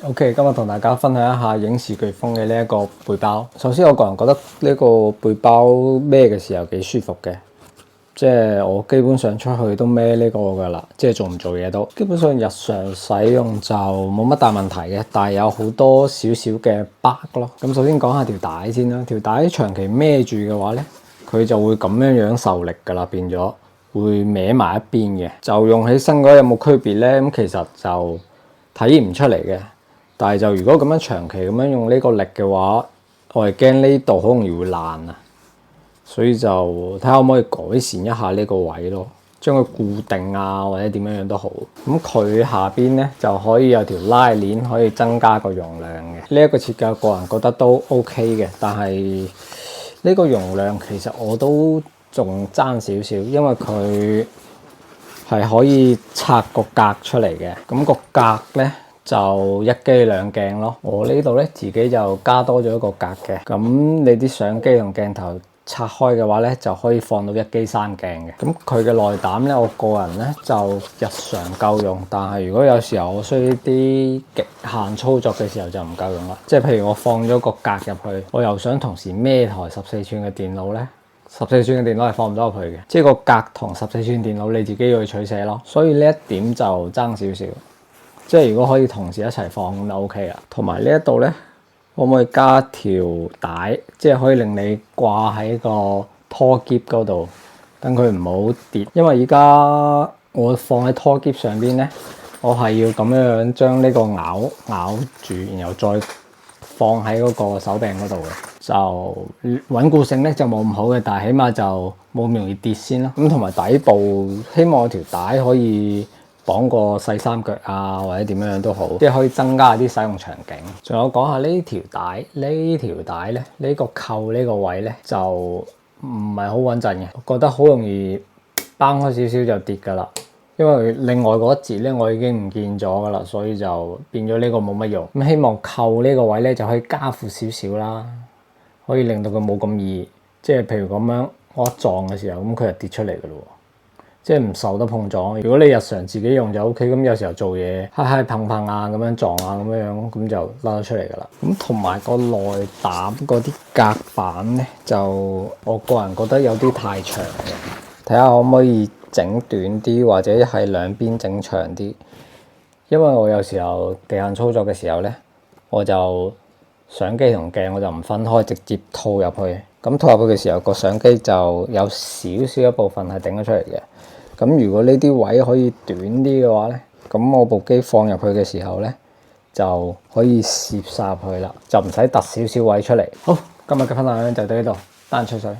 OK， 今日同大家分享一下影視颶風嘅呢一個背包。首先，我個人覺得呢個背包孭嘅時候幾舒服嘅，即係我基本上出去都孭呢個噶啦，即係做唔做嘢都。基本上日常使用就冇乜大問題嘅，但係有好多少少嘅 bug 咯。咁首先講下條帶先啦，條帶長期孭住嘅話咧，佢就會咁樣受力噶啦，變咗會歪埋一邊嘅。就用起身嗰有冇區別咧？咁其實就體現唔出嚟嘅。但係就如果咁樣長期咁樣用呢個力嘅話，我係驚呢度好容易會爛啊，所以就睇下可唔可以改善一下呢個位咯，將佢固定啊或者點樣樣都好。咁佢下邊咧就可以有條拉鏈，可以增加個容量嘅。呢一個設計，個人覺得都 OK 嘅，但係呢個容量其實我都仲爭少少，因為佢係可以拆個格出嚟嘅。咁個格咧就一機兩鏡咯，我呢度咧自己就加多咗一個格嘅。咁你啲相機同鏡頭拆開嘅話咧，就可以放到一機三鏡嘅。咁佢嘅內膽咧，我個人咧就日常夠用，但係如果有時候我需要啲極限操作嘅時候就唔夠用啦。即係譬如我放咗個格入去，我又想同時孭台14寸嘅電腦咧，14寸嘅電腦係放唔到入去嘅，即係個格同14寸電腦你自己要去取捨咯。所以呢一點就爭少少。即係如果可以同時一齊放咁就 OK 啦。同埋呢一度咧，可唔可以加條帶，即係可以令你掛喺個拖篋嗰度，等佢唔好跌。因為而家我放喺拖篋上邊咧，我係要咁樣將呢個咬住，然後再放喺嗰個手柄嗰度嘅，就穩固性咧就冇咁好嘅，但係起碼就冇咁容易跌先啦。咁同埋底部希望條帶可以綁個細三腳啊，或者點樣都好，即係可以增加啲使用場景。仲有講下呢條帶咧，呢個扣呢個位咧就唔係好穩陣嘅，我覺得好容易掹開少少就跌噶啦。因為另外嗰一節咧我已經唔見咗噶啦，所以就變咗呢個冇乜用。咁希望扣呢個位咧就可以加闊少少啦，可以令到佢冇咁易，即係譬如咁樣我一撞嘅時候，咁佢就跌出嚟噶咯。即係唔受得碰撞。如果你日常自己用就 OK，咁有時候做嘢揩碰啊咁樣撞啊咁樣，咁就拉得出嚟噶啦。咁同埋個內膽嗰啲隔板咧，就我個人覺得有啲太長嘅，睇下可唔可以整短啲，或者係兩邊整長啲。因為我有時候極限操作嘅時候咧，我就相機同鏡我就唔分開，直接套入去。咁套入去嘅時候，個相機就有少少一部分係頂咗出嚟嘅。咁如果呢啲位可以短啲嘅話咧，咁我部機放入去嘅時候咧，就可以攝晒入去啦，就唔使突少少位出嚟。好，今日嘅分享就到呢度，得閒吹水。